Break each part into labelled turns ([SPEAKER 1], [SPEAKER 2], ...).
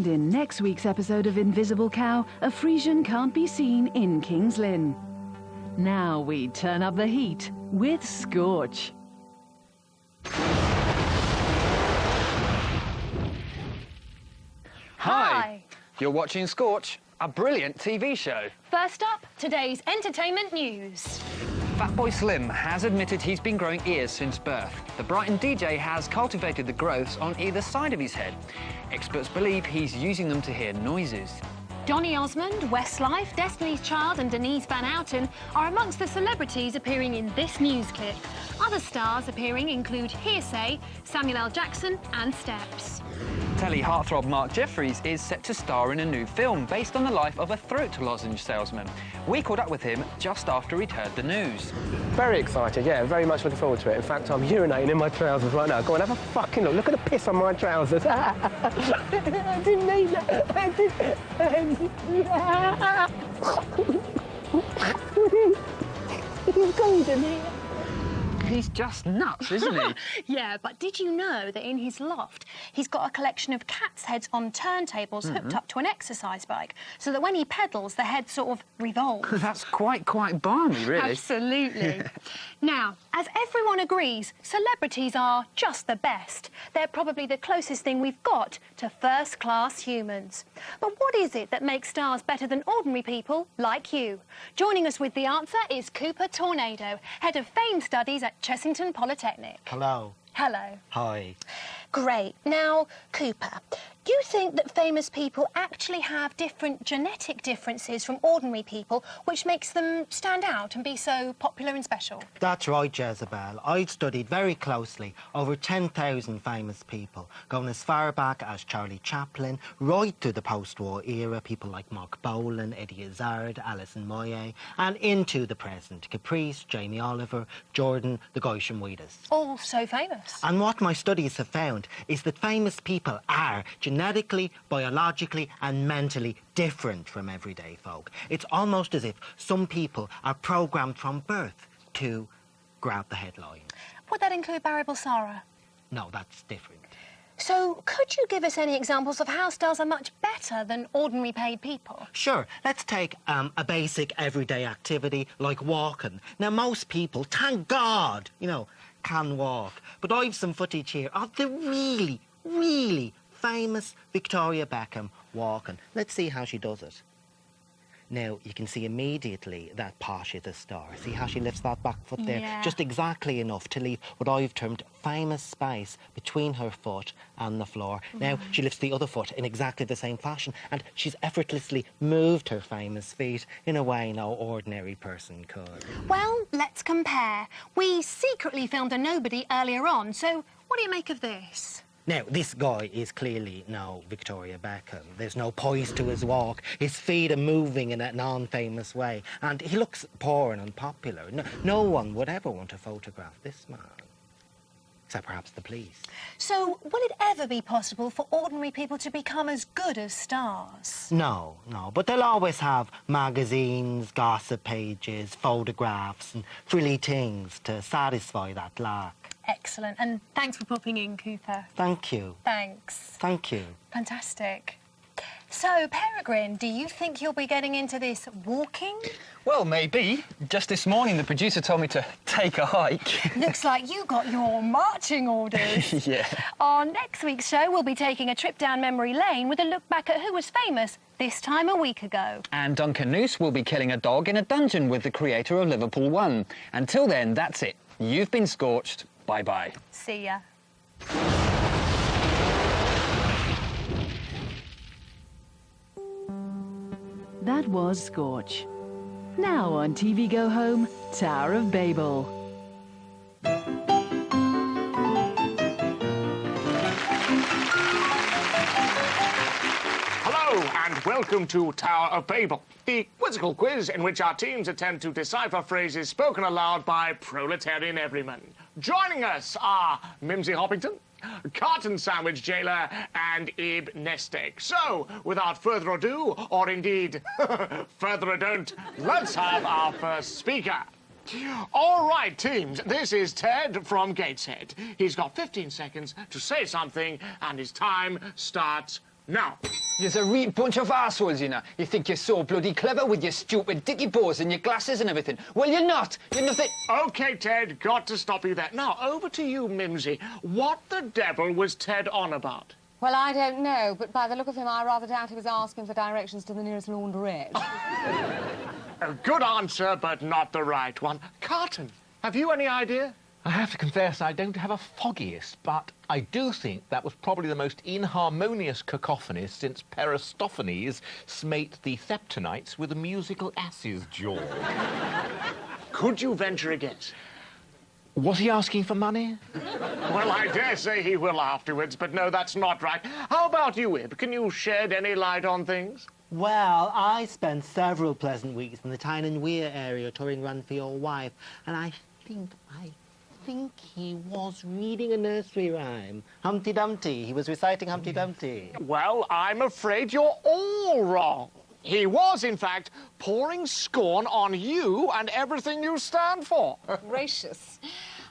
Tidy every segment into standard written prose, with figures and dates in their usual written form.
[SPEAKER 1] And in next week's episode of Invisible Cow, a Frisian can't be seen in King's Lynn. Now we turn up the heat with Scorch.
[SPEAKER 2] Hi. You're watching Scorch, a brilliant TV show.
[SPEAKER 3] First up, today's entertainment news.
[SPEAKER 2] Fatboy Slim has admitted he's been growing ears since birth. The Brighton DJ has cultivated the growths on either side of his head. Experts believe he's using them to hear noises.
[SPEAKER 3] Donny Osmond, Westlife, Destiny's Child and Denise Van Outen are amongst the celebrities appearing in this news clip. Other stars appearing include Hearsay, Samuel L. Jackson and Steps.
[SPEAKER 2] Telly heartthrob Mark Jeffries is set to star in a new film based on the life of a throat lozenge salesman. We caught up with him just after he'd heard the news.
[SPEAKER 4] Very excited, yeah, very much looking forward to it. In fact, I'm urinating in my trousers right now. Go on, have a fucking look. Look at the piss on my trousers. I didn't mean that. It's cold in here.
[SPEAKER 2] He's just nuts, isn't he?
[SPEAKER 3] Yeah, but did you know that in his loft, he's got a collection of cats' heads on turntables hooked up to an exercise bike, so that when he pedals, the head sort of revolves.
[SPEAKER 2] That's quite balmy, really.
[SPEAKER 3] Absolutely. Now, as everyone agrees, celebrities are just the best. They're probably the closest thing we've got to first-class humans. But what is it that makes stars better than ordinary people like you? Joining us with the answer is Cooper Tornado, Head of Fame Studies at Chessington Polytechnic.
[SPEAKER 5] Hello.
[SPEAKER 3] Hello.
[SPEAKER 5] Hi.
[SPEAKER 3] Great. Now, Cooper, do you think that famous people actually have different genetic differences from ordinary people, which makes them stand out and be so popular and special?
[SPEAKER 5] That's right, Jezebel. I've studied very closely over 10,000 famous people, going as far back as Charlie Chaplin, right to the post-war era, people like Mark Bolan, Eddie Izzard, Alison Moyet, and into the present, Caprice, Jamie Oliver, Jordan, the guys from Wheatus.
[SPEAKER 3] All so famous.
[SPEAKER 5] And what my studies have found is that famous people are genetically, biologically and mentally different from everyday folk. It's almost as if some people are programmed from birth to grab the headline.
[SPEAKER 3] Would that include Barry Bulsara?
[SPEAKER 5] No, that's different.
[SPEAKER 3] So, could you give us any examples of how stars are much better than ordinary paid people?
[SPEAKER 5] Sure, let's take a basic everyday activity like walking. Now, most people, thank God, can walk. But I've some footage here of the really famous Victoria Beckham walking. Let's see how she does it. Now, you can see immediately that Posh is a star. See how she lifts that back foot there?
[SPEAKER 3] Yeah.
[SPEAKER 5] Just exactly enough to leave what I've termed famous space between her foot and the floor. Now, she lifts the other foot in exactly the same fashion, and she's effortlessly moved her famous feet in a way no ordinary person could.
[SPEAKER 3] Well, let's compare. We secretly filmed a nobody earlier on, so what do you make of this?
[SPEAKER 5] Now, this guy is clearly no Victoria Beckham. There's no poise to his walk. His feet are moving in a non-famous way. And he looks poor and unpopular. No one would ever want to photograph this man. Except perhaps the police.
[SPEAKER 3] So, will it ever be possible for ordinary people to become as good as stars?
[SPEAKER 5] No. But they'll always have magazines, gossip pages, photographs and frilly things to satisfy that lack.
[SPEAKER 3] Excellent. And thanks for popping in, Cooper.
[SPEAKER 5] Thank you.
[SPEAKER 3] Thanks.
[SPEAKER 5] Thank you.
[SPEAKER 3] Fantastic. So, Peregrine, do you think you'll be getting into this walking?
[SPEAKER 2] Well, maybe. Just this morning, the producer told me to take a hike.
[SPEAKER 3] Looks like you got your marching orders.
[SPEAKER 2] Yeah.
[SPEAKER 3] On next week's show, we'll be taking a trip down memory lane with a look back at who was famous this time a week ago.
[SPEAKER 2] And Duncan Noose will be killing a dog in a dungeon with the creator of Liverpool 1. Until then, that's it. You've been scorched. Bye-bye.
[SPEAKER 3] See ya.
[SPEAKER 1] That was Scorch. Now on TV Go Home, Tower of Babel.
[SPEAKER 6] Hello and welcome to Tower of Babel, the quizzical quiz in which our teams attempt to decipher phrases spoken aloud by proletarian everyman. Joining us are Mimsy Hoppington, Carton Sandwich Jailer, and Ib Nestek. So, without further ado, or indeed, further ado, let's have our first speaker. All right, teams, this is Ted from Gateshead. He's got 15 seconds to say something, and his time starts Now,
[SPEAKER 2] You're a real bunch of arseholes, you know. You think you're so bloody clever with your stupid dicky bows and your glasses and everything. Well, you're not. You're nothing.
[SPEAKER 6] OK, Ted, got to stop you there. Now, over to you, Mimsy. What the devil was Ted on about?
[SPEAKER 7] Well, I don't know, but by the look of him, I rather doubt he was asking for directions to the nearest laundrette.
[SPEAKER 6] A good answer, but not the right one. Carton, have you any idea?
[SPEAKER 8] I have to confess I don't have a foggiest, but I do think that was probably the most inharmonious cacophony since Peristophanes smate the Theptonites with a musical ass's jaw.
[SPEAKER 6] Could you venture a guess?
[SPEAKER 8] Was he asking for money?
[SPEAKER 6] Well, I dare say he will afterwards, but no, that's not right. How about you, Ib? Can you shed any light on things?
[SPEAKER 5] Well, I spent several pleasant weeks in the Tyne and Weir area touring Run for Your Wife, and I think he was reading a nursery rhyme. Humpty Dumpty. He was reciting Humpty Dumpty.
[SPEAKER 6] Well, I'm afraid you're all wrong. He was, in fact, pouring scorn on you and everything you stand for.
[SPEAKER 7] Gracious.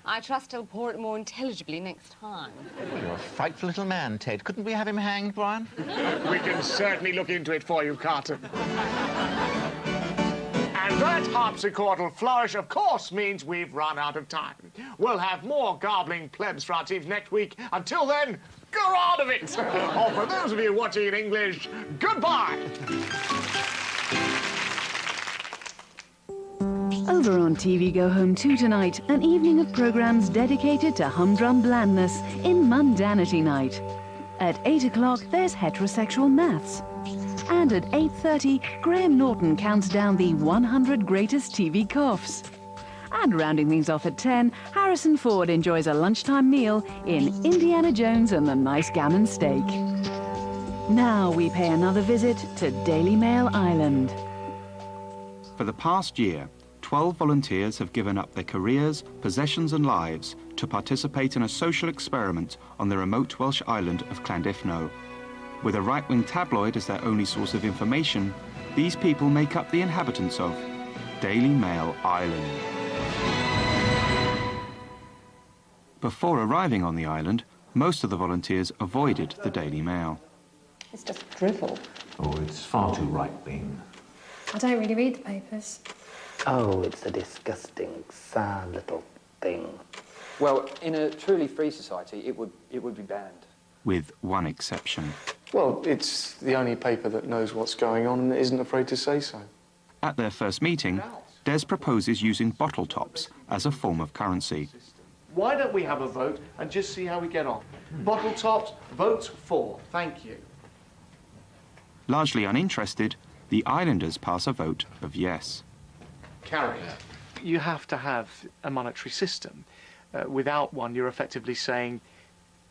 [SPEAKER 7] I trust he'll pour it more intelligibly next time.
[SPEAKER 8] You're a frightful little man, Ted. Couldn't we have him hanged, Brian?
[SPEAKER 6] We can certainly look into it for you, Carton. And that harpsichordal flourish, of course, means we've run out of time. We'll have more garbling plebs for our teams next week. Until then, go out of it! Or for those of you watching in English, goodbye!
[SPEAKER 1] Over on TV Go Home 2 tonight, an evening of programmes dedicated to humdrum blandness in Mundanity Night. At 8 o'clock, there's heterosexual maths. And at 8:30, Graham Norton counts down the 100 greatest TV coughs. And rounding things off at 10, Harrison Ford enjoys a lunchtime meal in Indiana Jones and the Nice Gammon Steak. Now we pay another visit to Daily Mail Island.
[SPEAKER 9] For the past year, 12 volunteers have given up their careers, possessions and lives to participate in a social experiment on the remote Welsh island of Llandudno. With a right-wing tabloid as their only source of information, these people make up the inhabitants of Daily Mail Island. Before arriving on the island, most of the volunteers avoided the Daily Mail.
[SPEAKER 7] It's just drivel.
[SPEAKER 8] Oh, it's far too right-wing.
[SPEAKER 3] I don't really read the papers.
[SPEAKER 5] Oh, it's a disgusting, sad little thing.
[SPEAKER 2] Well, in a truly free society, it would be banned.
[SPEAKER 9] With one exception.
[SPEAKER 10] Well, it's the only paper that knows what's going on and isn't afraid to say so.
[SPEAKER 9] At their first meeting, Des proposes using bottle tops as a form of currency.
[SPEAKER 10] Why don't we have a vote and just see how we get on? Bottle tops, vote for. Thank you.
[SPEAKER 9] Largely uninterested, the islanders pass a vote of yes.
[SPEAKER 10] Carry.
[SPEAKER 6] You have to have a monetary system. Without one, you're effectively saying,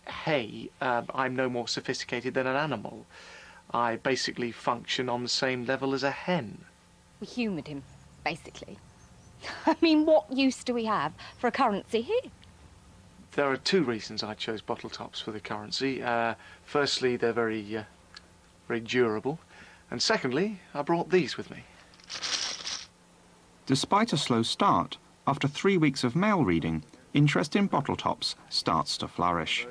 [SPEAKER 6] hey, I'm no more sophisticated than an animal. I basically function on the same level as a hen.
[SPEAKER 7] We humoured him, basically. I mean, what use do we have for a currency here?
[SPEAKER 6] There are two reasons I chose bottle tops for the currency. Firstly, they're very durable. And secondly, I brought these with me.
[SPEAKER 9] Despite a slow start, after 3 weeks of mail reading, interest in bottle tops starts to flourish.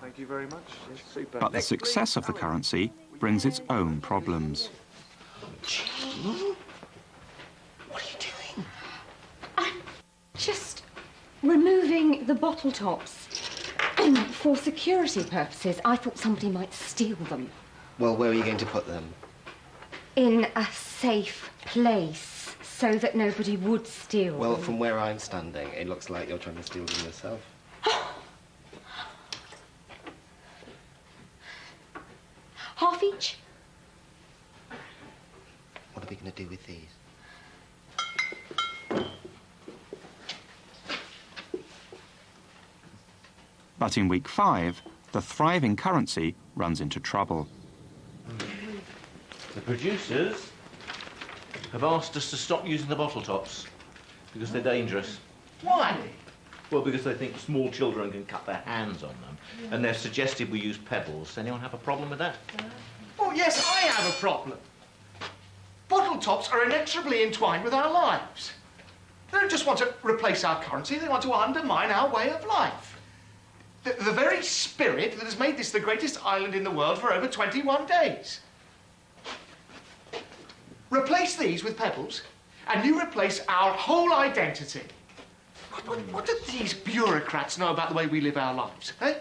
[SPEAKER 6] Thank you very much. Super.
[SPEAKER 9] But the success of the currency brings its own problems.
[SPEAKER 7] What are you doing? I'm just removing the bottle tops. For security purposes, I thought somebody might steal them.
[SPEAKER 11] Well, where are you going to put them?
[SPEAKER 7] In a safe place, so that nobody would steal
[SPEAKER 11] Well,
[SPEAKER 7] them.
[SPEAKER 11] from where I'm standing, it looks like you're trying to steal them yourself.
[SPEAKER 7] Half each?
[SPEAKER 11] What are we going to do with these?
[SPEAKER 9] But in week 5, the thriving currency runs into trouble.
[SPEAKER 8] The producers have asked us to stop using the bottle tops because they're dangerous.
[SPEAKER 6] Why?
[SPEAKER 8] Well, because they think small children can cut their hands on them, and they've suggested we use pebbles. Anyone have a problem with that?
[SPEAKER 6] Oh, yes, I have a problem. Bottle tops are inexorably entwined with our lives. They don't just want to replace our currency, they want to undermine our way of life. The very spirit that has made this the greatest island in the world for over 21 days. Replace these with pebbles, and you replace our whole identity. What do these bureaucrats know about the way we live our lives, eh?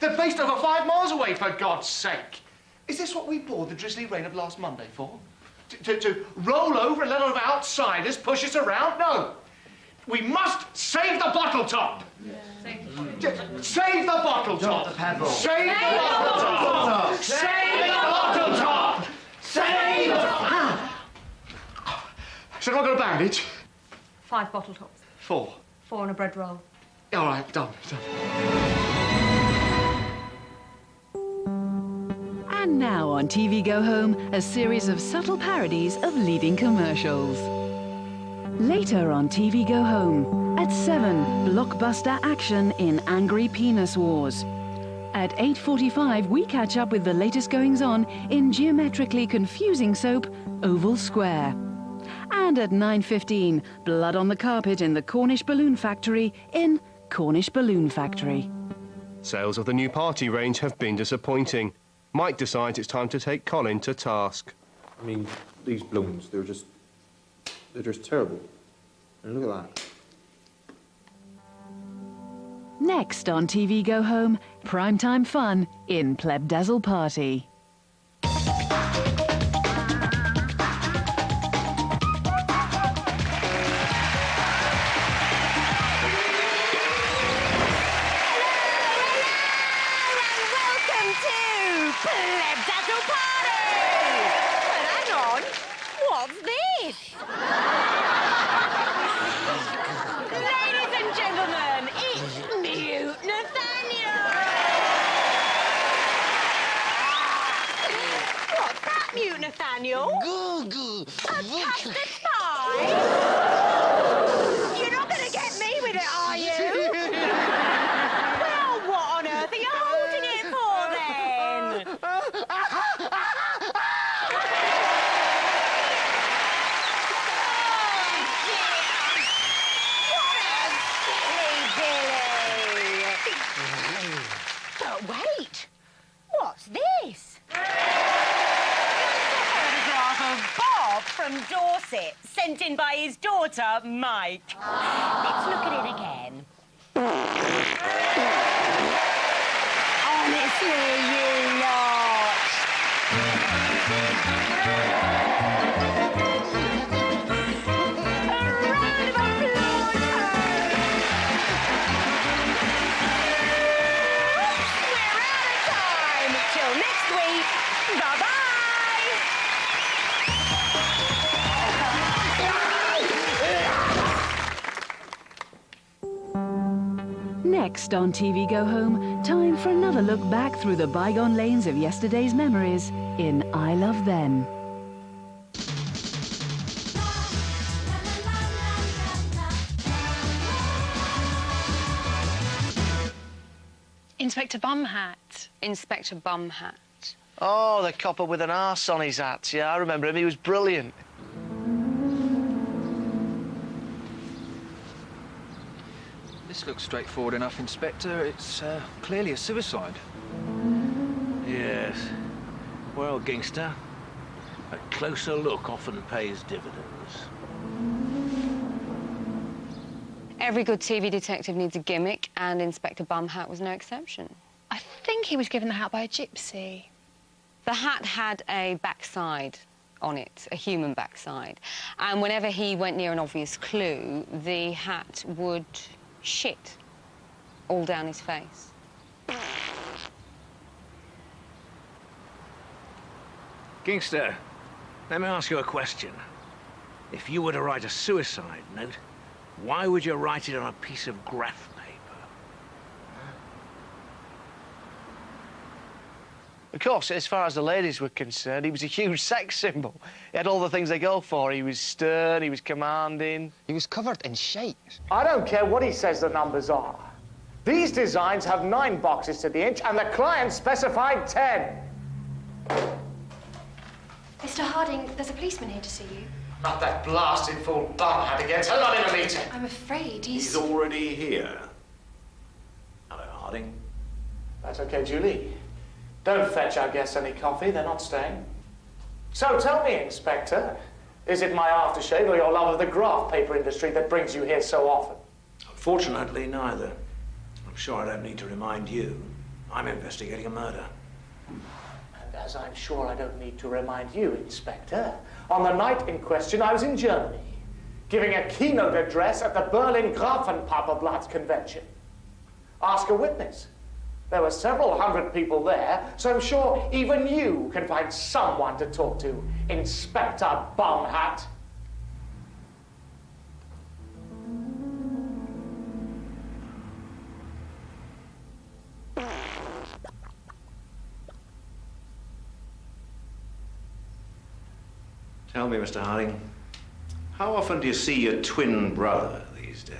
[SPEAKER 6] They're based over 5 miles away, for God's sake. Is this what we poured the drizzly rain of last Monday for? To roll over and let a lot of outsiders push us around? No. We must save the bottle top. Yeah. Save the bottle top.
[SPEAKER 11] The pebble.
[SPEAKER 6] Save the bottle top. Save the bottle top. Save the... So I've got a bandage?
[SPEAKER 7] 5 bottle tops.
[SPEAKER 6] 4.
[SPEAKER 7] 4 on a bread roll.
[SPEAKER 6] All right, done.
[SPEAKER 1] And now on TV Go Home, a series of subtle parodies of leading commercials. Later on TV Go Home, at 7, blockbuster action in Angry Penis Wars. At 8:45, we catch up with the latest goings-on in geometrically confusing soap, Oval Square. And at 9:15, blood on the carpet in the Cornish Balloon Factory in Cornish Balloon Factory.
[SPEAKER 4] Sales of the new party range have been disappointing. Mike decides it's time to take Colin to task.
[SPEAKER 12] I mean, these balloons, they're just terrible. And look at that.
[SPEAKER 1] Next on TV Go Home, primetime fun in Pleb Dazzle Party.
[SPEAKER 13] Nathaniel? Goo-goo. A custard pie? You're not going to get me with it, are you? Well, what on earth are you holding it for, then? But wait, what's this? Bob from Dorset, sent in by his daughter, Mike. Let's look at it again. Honestly, you lot. A round of applause, We're out of time. Till next week. Bye-bye.
[SPEAKER 1] Next on TV Go Home, time for another look back through the bygone lanes of yesterday's memories in I Love Them.
[SPEAKER 3] Inspector Bumhat.
[SPEAKER 14] Inspector Bumhat.
[SPEAKER 10] Oh, the copper with an arse on his hat. Yeah, I remember him. He was brilliant.
[SPEAKER 2] This looks straightforward enough, Inspector. It's clearly a suicide.
[SPEAKER 15] Yes. Well, gangster, a closer look often pays dividends.
[SPEAKER 14] Every good TV detective needs a gimmick, and Inspector Bumhat was no exception.
[SPEAKER 3] I think he was given the hat by a gypsy.
[SPEAKER 14] The hat had a backside on it, a human backside. And whenever he went near an obvious clue, the hat would shit all down his face.
[SPEAKER 15] Gangster, let me ask you a question. If you were to write a suicide note, why would you write it on a piece of graph paper?
[SPEAKER 10] Of course, as far as the ladies were concerned, he was a huge sex symbol. He had all the things they go for. He was stern, he was commanding.
[SPEAKER 11] He was covered in shite.
[SPEAKER 6] I don't care what he says the numbers are. These designs have 9 boxes to the inch, and the client specified 10.
[SPEAKER 7] Mr. Harding, there's a policeman here to see you.
[SPEAKER 6] Not that blasted fool Bumhat again. Tell him I'm in a meeting.
[SPEAKER 7] I'm afraid
[SPEAKER 12] He's already here. Hello,
[SPEAKER 15] Harding.
[SPEAKER 6] That's okay, Julie. Don't fetch our guests any coffee, they're not staying. So tell me, Inspector, is it my aftershave or your love of the graph paper industry that brings you here so often?
[SPEAKER 15] Unfortunately, neither. I'm sure I don't need to remind you. I'm investigating a murder.
[SPEAKER 6] And as I'm sure I don't need to remind you, Inspector, on the night in question I was in Germany, giving a keynote address at the Berlin Grafenpaperblatt convention. Ask a witness. There were several hundred people there, so I'm sure even you can find someone to talk to, Inspector Bumhat.
[SPEAKER 15] Tell me, Mr. Harding, how often do you see your twin brother these days?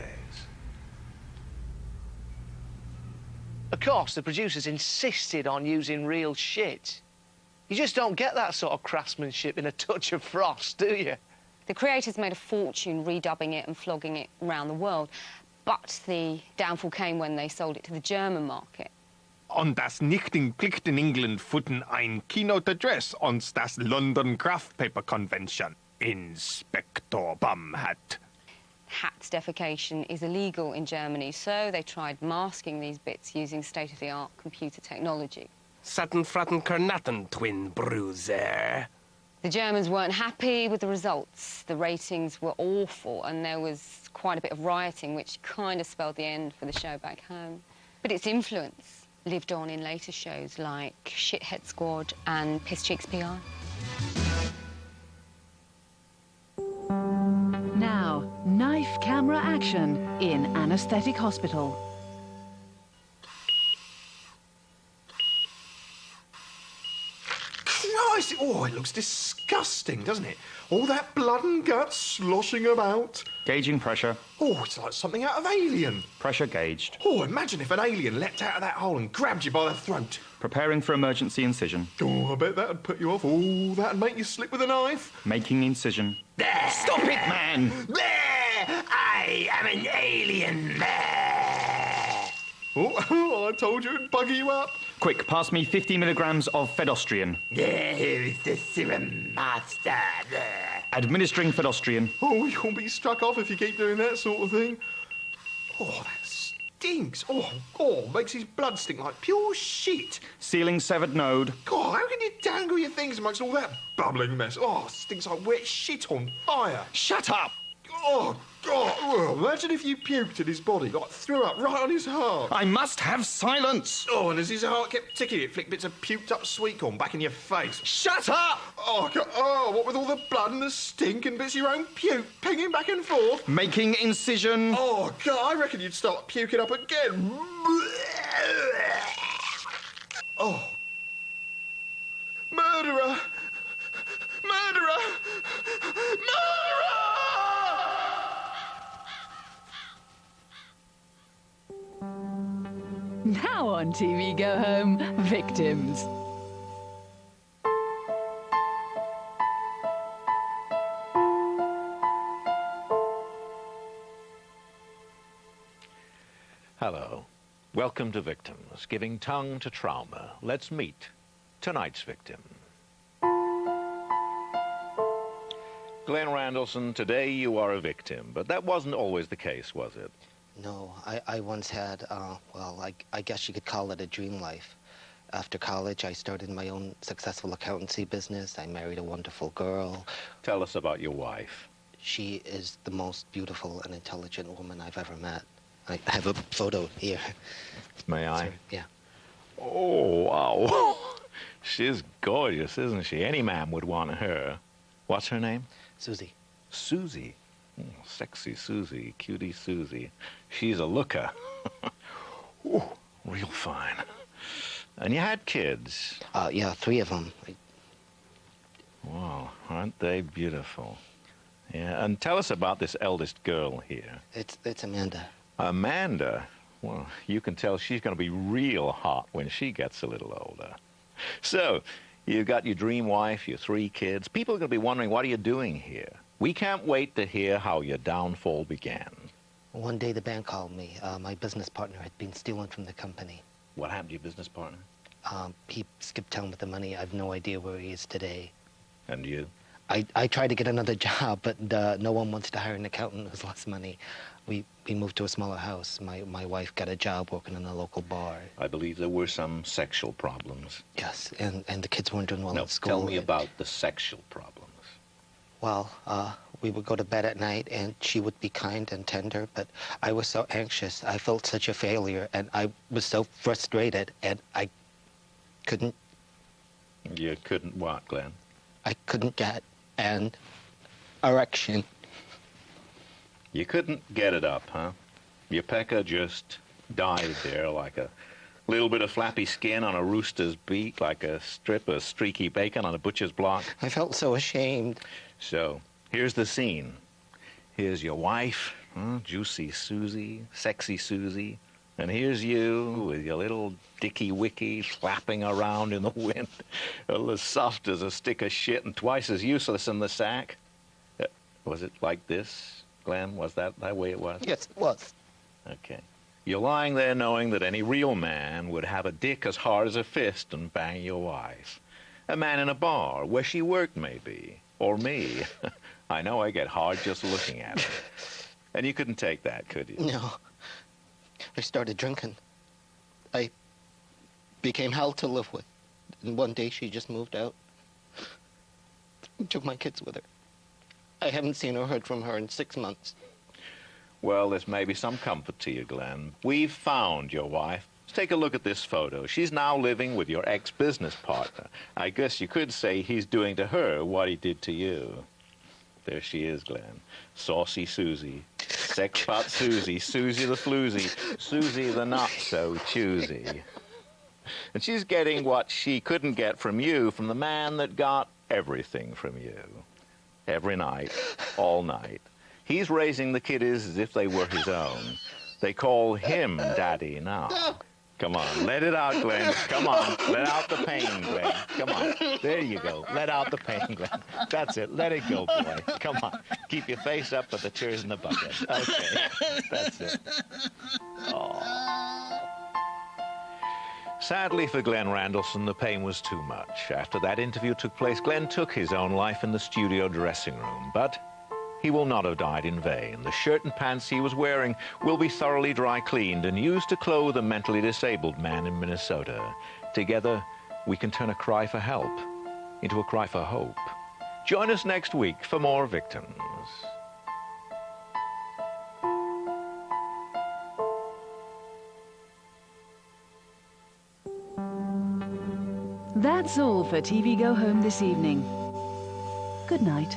[SPEAKER 10] Of course, the producers insisted on using real shit. You just don't get that sort of craftsmanship in A Touch of Frost, do you?
[SPEAKER 14] The creators made a fortune redubbing it and flogging it around the world, but the downfall came when they sold it to the German market.
[SPEAKER 16] On das Nichten in England futten ein keynote address on das London Graph Paper Convention. Inspector Bumhat.
[SPEAKER 14] Hat defecation is illegal in Germany, so they tried masking these bits using state-of-the-art computer technology.
[SPEAKER 4] Satten fratten Kernatten, twin bruiser.
[SPEAKER 14] The Germans weren't happy with the results. The ratings were awful, and there was quite a bit of rioting, which kind of spelled the end for the show back home. But its influence lived on in later shows like Shithead Squad and Piss Cheeks PR.
[SPEAKER 1] Now, knife camera action in Anaesthetic Hospital.
[SPEAKER 17] Christ! Oh, it looks disgusting, doesn't it? All that blood and guts sloshing about.
[SPEAKER 9] Gauging pressure.
[SPEAKER 17] Oh, it's like something out of Alien.
[SPEAKER 9] Pressure gauged.
[SPEAKER 17] Oh, imagine if an alien leapt out of that hole and grabbed you by the throat.
[SPEAKER 9] Preparing for emergency incision.
[SPEAKER 17] Oh, I bet that'd put you off. Oh, that'd make you slip with a knife.
[SPEAKER 9] Making incision.
[SPEAKER 17] There!
[SPEAKER 9] Stop it, man!
[SPEAKER 17] There! I am an alien. There! Oh, I told you it'd bugger you up.
[SPEAKER 9] Quick, pass me 50 milligrams of fedostrian.
[SPEAKER 17] There is the serum master. There.
[SPEAKER 9] Administering fedostrian.
[SPEAKER 17] Oh, you'll be struck off if you keep doing that sort of thing. Oh, that stinks. Oh, makes his blood stink like pure shit.
[SPEAKER 9] Sealing severed node.
[SPEAKER 17] God, how can you dangle your things amongst all that bubbling mess? Oh, stinks like wet shit on fire.
[SPEAKER 9] Shut up!
[SPEAKER 17] Oh, God. Well, imagine if you puked in his body, like threw up right on his heart.
[SPEAKER 9] I must have silence!
[SPEAKER 17] Oh, and as his heart kept ticking, it flicked bits of puked up sweet corn back in your face.
[SPEAKER 9] Shut up!
[SPEAKER 17] Oh, God. Oh, what with all the blood and the stink and bits of your own puke pinging back and forth?
[SPEAKER 9] Making incision.
[SPEAKER 17] Oh, God, I reckon you'd start puking up again. Oh. Murderer! Murderer! Murderer!
[SPEAKER 1] Now on TV Go Home, Victims.
[SPEAKER 8] Hello. Welcome to Victims, giving tongue to trauma. Let's meet tonight's victim. Glenn Randallson, today you are a victim, but that wasn't always the case, was it?
[SPEAKER 11] No, I once had, well, I guess you could call it a dream life. After college, I started my own successful accountancy business. I married a wonderful girl.
[SPEAKER 8] Tell us about your wife.
[SPEAKER 11] She is the most beautiful and intelligent woman I've ever met. I have a photo here.
[SPEAKER 8] May I?
[SPEAKER 11] Sorry, yeah.
[SPEAKER 8] Oh, wow. She's gorgeous, isn't she? Any man would want her. What's her name?
[SPEAKER 11] Susie.
[SPEAKER 8] Susie? Oh, sexy Susie, cutie Susie. She's a looker. Ooh, real fine. And you had kids?
[SPEAKER 11] Yeah, 3 of them.
[SPEAKER 8] Wow, aren't they beautiful? Yeah, and tell us about this eldest girl here.
[SPEAKER 11] It's Amanda.
[SPEAKER 8] Amanda? Well, you can tell she's going to be real hot when she gets a little older. So, you've got your dream wife, your 3 kids. People are going to be wondering, what are you doing here? We can't wait to hear how your downfall began.
[SPEAKER 11] One day the bank called me. My business partner had been stealing from the company.
[SPEAKER 15] What happened to your business partner?
[SPEAKER 11] He skipped town with the money. I have no idea where he is today.
[SPEAKER 15] And you?
[SPEAKER 11] I tried to get another job, but no one wants to hire an accountant who's less money. We moved to a smaller house. My wife got a job working in a local bar.
[SPEAKER 15] I believe there were some sexual problems.
[SPEAKER 11] Yes, and the kids weren't doing well
[SPEAKER 15] No,
[SPEAKER 11] at school.
[SPEAKER 15] tell me about the sexual problems.
[SPEAKER 11] Well, we would go to bed at night, and she would be kind and tender, but I was so anxious. I felt such a failure, and I was so frustrated, and I couldn't...
[SPEAKER 15] You couldn't what, Glenn?
[SPEAKER 11] I couldn't get an erection.
[SPEAKER 15] You couldn't get it up, huh? Your pecker just died there like a little bit of flappy skin on a rooster's beak, like a strip of streaky bacon on a butcher's block.
[SPEAKER 11] I felt so ashamed.
[SPEAKER 15] So, here's the scene. Here's your wife, juicy Susie, sexy Susie. And here's you with your little dicky wicky flapping around in the wind, as soft as a stick of shit and twice as useless in the sack. Was it like this, Glenn? Was that way it was?
[SPEAKER 11] Yes, it was.
[SPEAKER 15] Okay. You're lying there knowing that any real man would have a dick as hard as a fist and bang your wife. A man in a bar, where she worked maybe, or me. I know I get hard just looking at her. And you couldn't take that, could you?
[SPEAKER 11] No. I started drinking. I became hell to live with. And one day she just moved out. Took my kids with her. I haven't seen or heard from her in 6 months.
[SPEAKER 15] Well, there's maybe some comfort to you, Glenn. We've found your wife. Let's take a look at this photo. She's now living with your ex-business partner. I guess you could say he's doing to her what he did to you. There she is, Glenn. Saucy Susie. Sexpot Susie. Susie the floozy. Susie the not-so-choosy. And she's getting what she couldn't get from you from the man that got everything from you. Every night, all night. He's raising the kiddies as if they were his own. They call him Daddy now. Come on, let it out, Glenn. Come on, let out the pain, Glenn. Come on. There you go. Let out the pain, Glenn. That's it. Let it go, boy. Come on. Keep your face up, but the tears in the bucket. Okay. That's it. Oh. Sadly for Glenn Randallson, the pain was too much. After that interview took place, Glenn took his own life in the studio dressing room, but he will not have died in vain. The shirt and pants he was wearing will be thoroughly dry cleaned and used to clothe a mentally disabled man in Minnesota. Together, we can turn a cry for help into a cry for hope. Join us next week for more victims.
[SPEAKER 1] That's all for TV Go Home this evening. Good night.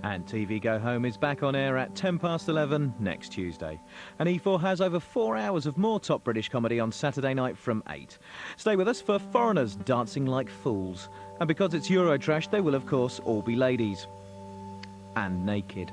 [SPEAKER 18] And TV Go Home is back on air at 11:10 next Tuesday. And E4 has over 4 hours of more top British comedy on Saturday night from 8. Stay with us for Foreigners Dancing Like Fools. And because it's Eurotrash, they will of course all be ladies. And naked.